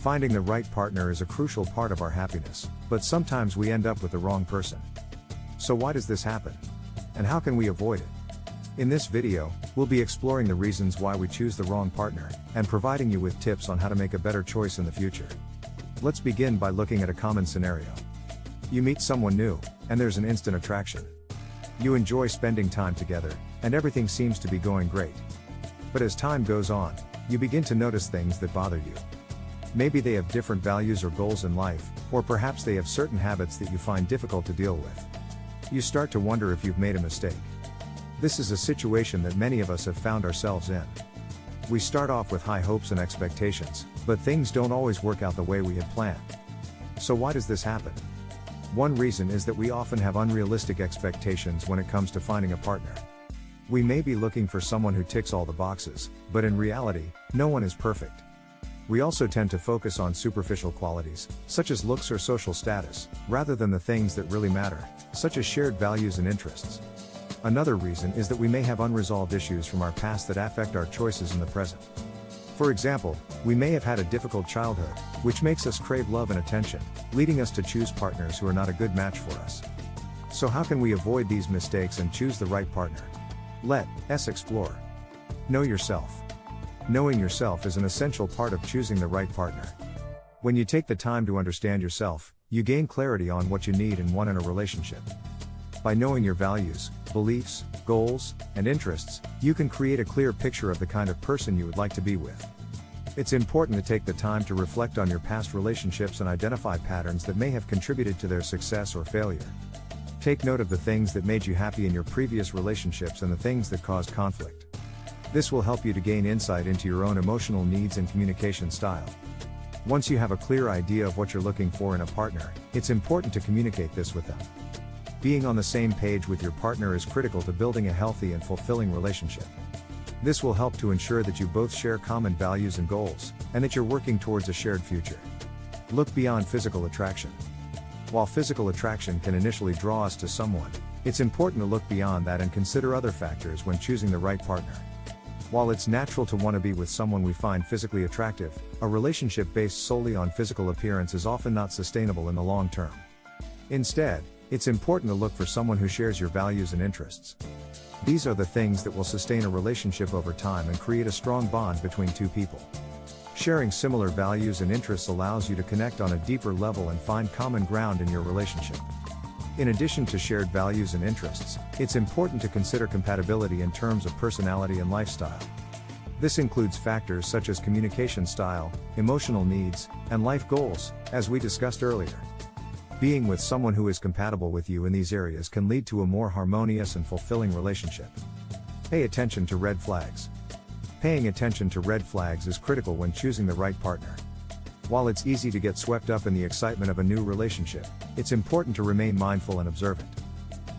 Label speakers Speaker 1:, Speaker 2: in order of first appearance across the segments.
Speaker 1: Finding the right partner is a crucial part of our happiness, but sometimes we end up with the wrong person. So why does this happen? And how can we avoid it? In this video, we'll be exploring the reasons why we choose the wrong partner, and providing you with tips on how to make a better choice in the future. Let's begin by looking at a common scenario. You meet someone new, and there's an instant attraction. You enjoy spending time together, and everything seems to be going great. But as time goes on, you begin to notice things that bother you. Maybe they have different values or goals in life, or perhaps they have certain habits that you find difficult to deal with. You start to wonder if you've made a mistake. This is a situation that many of us have found ourselves in. We start off with high hopes and expectations, but things don't always work out the way we had planned. So why does this happen? One reason is that we often have unrealistic expectations when it comes to finding a partner. We may be looking for someone who ticks all the boxes, but in reality, no one is perfect. We also tend to focus on superficial qualities, such as looks or social status, rather than the things that really matter, such as shared values and interests. Another reason is that we may have unresolved issues from our past that affect our choices in the present. For example, we may have had a difficult childhood, which makes us crave love and attention, leading us to choose partners who are not a good match for us. So how can we avoid these mistakes and choose the right partner? Let's explore. Know yourself. Knowing yourself is an essential part of choosing the right partner. When you take the time to understand yourself, you gain clarity on what you need and want in a relationship. By knowing your values, beliefs, goals, and interests, you can create a clear picture of the kind of person you would like to be with. It's important to take the time to reflect on your past relationships and identify patterns that may have contributed to their success or failure. Take note of the things that made you happy in your previous relationships and the things that caused conflict. This will help you to gain insight into your own emotional needs and communication style. Once you have a clear idea of what you're looking for in a partner, it's important to communicate this with them. Being on the same page with your partner is critical to building a healthy and fulfilling relationship. This will help to ensure that you both share common values and goals, and that you're working towards a shared future. Look beyond physical attraction. While physical attraction can initially draw us to someone, it's important to look beyond that and consider other factors when choosing the right partner. While it's natural to want to be with someone we find physically attractive, a relationship based solely on physical appearance is often not sustainable in the long term. Instead, it's important to look for someone who shares your values and interests. These are the things that will sustain a relationship over time and create a strong bond between two people. Sharing similar values and interests allows you to connect on a deeper level and find common ground in your relationship. In addition to shared values and interests, it's important to consider compatibility in terms of personality and lifestyle. This includes factors such as communication style, emotional needs, and life goals, as we discussed earlier. Being with someone who is compatible with you in these areas can lead to a more harmonious and fulfilling relationship. Pay attention to red flags. Paying attention to red flags is critical when choosing the right partner. While it's easy to get swept up in the excitement of a new relationship, it's important to remain mindful and observant.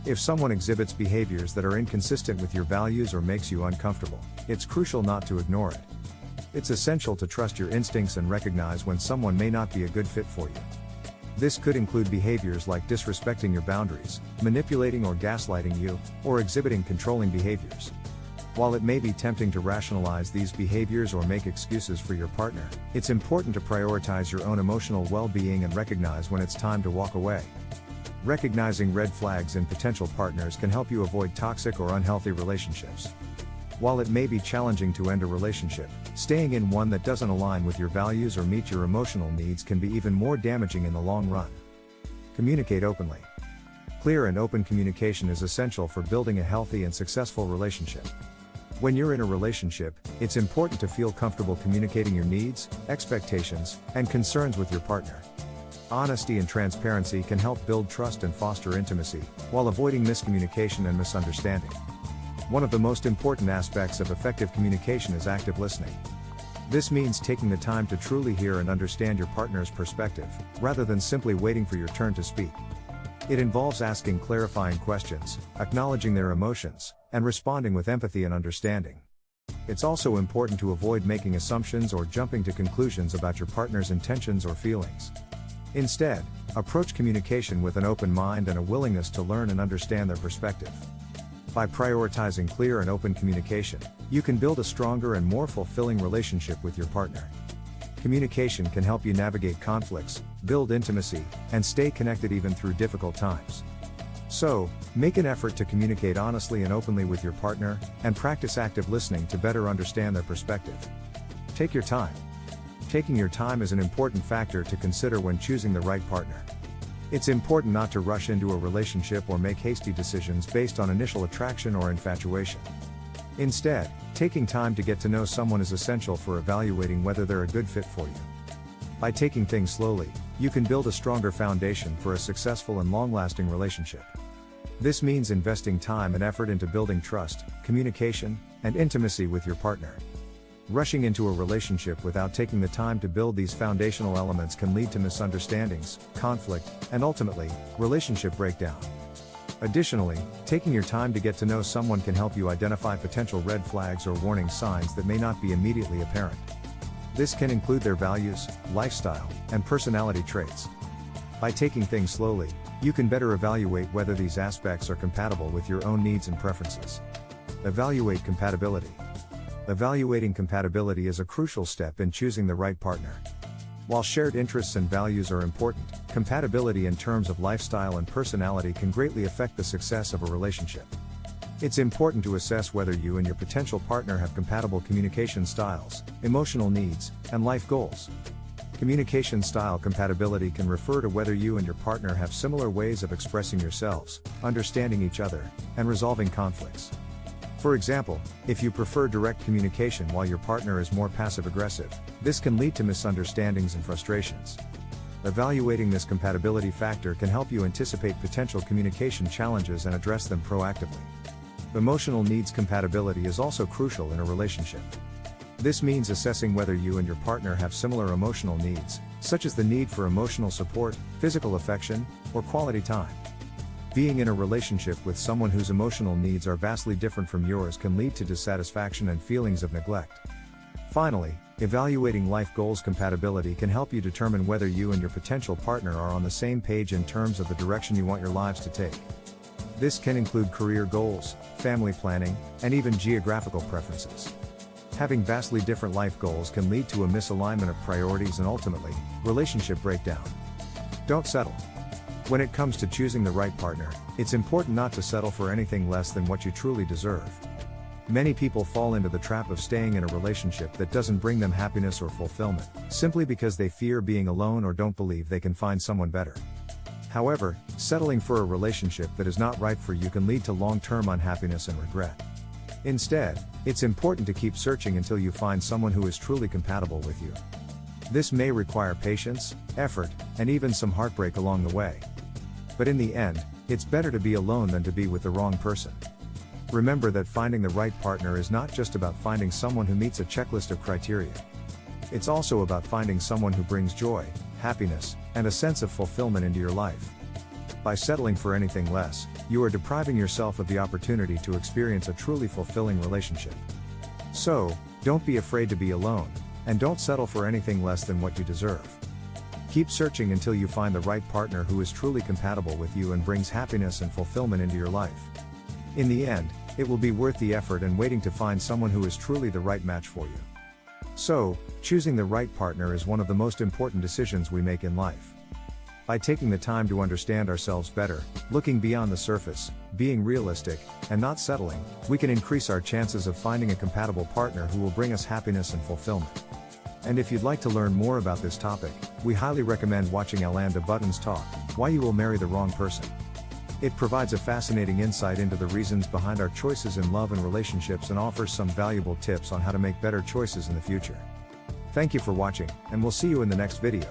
Speaker 1: If someone exhibits behaviors that are inconsistent with your values or makes you uncomfortable, it's crucial not to ignore it. It's essential to trust your instincts and recognize when someone may not be a good fit for you. This could include behaviors like disrespecting your boundaries, manipulating or gaslighting you, or exhibiting controlling behaviors. While it may be tempting to rationalize these behaviors or make excuses for your partner, it's important to prioritize your own emotional well-being and recognize when it's time to walk away. Recognizing red flags in potential partners can help you avoid toxic or unhealthy relationships. While it may be challenging to end a relationship, staying in one that doesn't align with your values or meet your emotional needs can be even more damaging in the long run. Communicate openly. Clear and open communication is essential for building a healthy and successful relationship. When you're in a relationship, it's important to feel comfortable communicating your needs, expectations, and concerns with your partner. Honesty and transparency can help build trust and foster intimacy, while avoiding miscommunication and misunderstanding. One of the most important aspects of effective communication is active listening. This means taking the time to truly hear and understand your partner's perspective, rather than simply waiting for your turn to speak. It involves asking clarifying questions, acknowledging their emotions, and responding with empathy and understanding. It's also important to avoid making assumptions or jumping to conclusions about your partner's intentions or feelings. Instead, approach communication with an open mind and a willingness to learn and understand their perspective. By prioritizing clear and open communication, you can build a stronger and more fulfilling relationship with your partner. Communication can help you navigate conflicts, build intimacy, and stay connected even through difficult times. So, make an effort to communicate honestly and openly with your partner, and practice active listening to better understand their perspective. Take your time. Taking your time is an important factor to consider when choosing the right partner. It's important not to rush into a relationship or make hasty decisions based on initial attraction or infatuation. Instead, taking time to get to know someone is essential for evaluating whether they're a good fit for you. By taking things slowly, you can build a stronger foundation for a successful and long-lasting relationship. This means investing time and effort into building trust, communication, and intimacy with your partner. Rushing into a relationship without taking the time to build these foundational elements can lead to misunderstandings, conflict, and ultimately, relationship breakdown. Additionally, taking your time to get to know someone can help you identify potential red flags or warning signs that may not be immediately apparent. This can include their values, lifestyle, and personality traits. By taking things slowly, you can better evaluate whether these aspects are compatible with your own needs and preferences. Evaluate compatibility. Evaluating compatibility is a crucial step in choosing the right partner. While shared interests and values are important, compatibility in terms of lifestyle and personality can greatly affect the success of a relationship. It's important to assess whether you and your potential partner have compatible communication styles, emotional needs, and life goals. Communication style compatibility can refer to whether you and your partner have similar ways of expressing yourselves, understanding each other, and resolving conflicts. For example, if you prefer direct communication while your partner is more passive-aggressive, this can lead to misunderstandings and frustrations. Evaluating this compatibility factor can help you anticipate potential communication challenges and address them proactively. Emotional needs compatibility is also crucial in a relationship. This means assessing whether you and your partner have similar emotional needs, such as the need for emotional support, physical affection, or quality time. Being in a relationship with someone whose emotional needs are vastly different from yours can lead to dissatisfaction and feelings of neglect. Finally, evaluating life goals compatibility can help you determine whether you and your potential partner are on the same page in terms of the direction you want your lives to take. This can include career goals, family planning, and even geographical preferences. Having vastly different life goals can lead to a misalignment of priorities and ultimately, relationship breakdown. Don't settle. When it comes to choosing the right partner, it's important not to settle for anything less than what you truly deserve. Many people fall into the trap of staying in a relationship that doesn't bring them happiness or fulfillment, simply because they fear being alone or don't believe they can find someone better. However, settling for a relationship that is not right for you can lead to long-term unhappiness and regret. Instead, it's important to keep searching until you find someone who is truly compatible with you. This may require patience, effort, and even some heartbreak along the way. But in the end, it's better to be alone than to be with the wrong person. Remember that finding the right partner is not just about finding someone who meets a checklist of criteria. It's also about finding someone who brings joy, happiness, and a sense of fulfillment into your life. By settling for anything less, you are depriving yourself of the opportunity to experience a truly fulfilling relationship. So, don't be afraid to be alone, and don't settle for anything less than what you deserve. Keep searching until you find the right partner who is truly compatible with you and brings happiness and fulfillment into your life. In the end, it will be worth the effort and waiting to find someone who is truly the right match for you. So, choosing the right partner is one of the most important decisions we make in life. By taking the time to understand ourselves better, looking beyond the surface, being realistic, and not settling, we can increase our chances of finding a compatible partner who will bring us happiness and fulfillment. And if you'd like to learn more about this topic, we highly recommend watching Alain de Botton's talk, Why You Will Marry the Wrong Person. It provides a fascinating insight into the reasons behind our choices in love and relationships and offers some valuable tips on how to make better choices in the future. Thank you for watching, and we'll see you in the next video.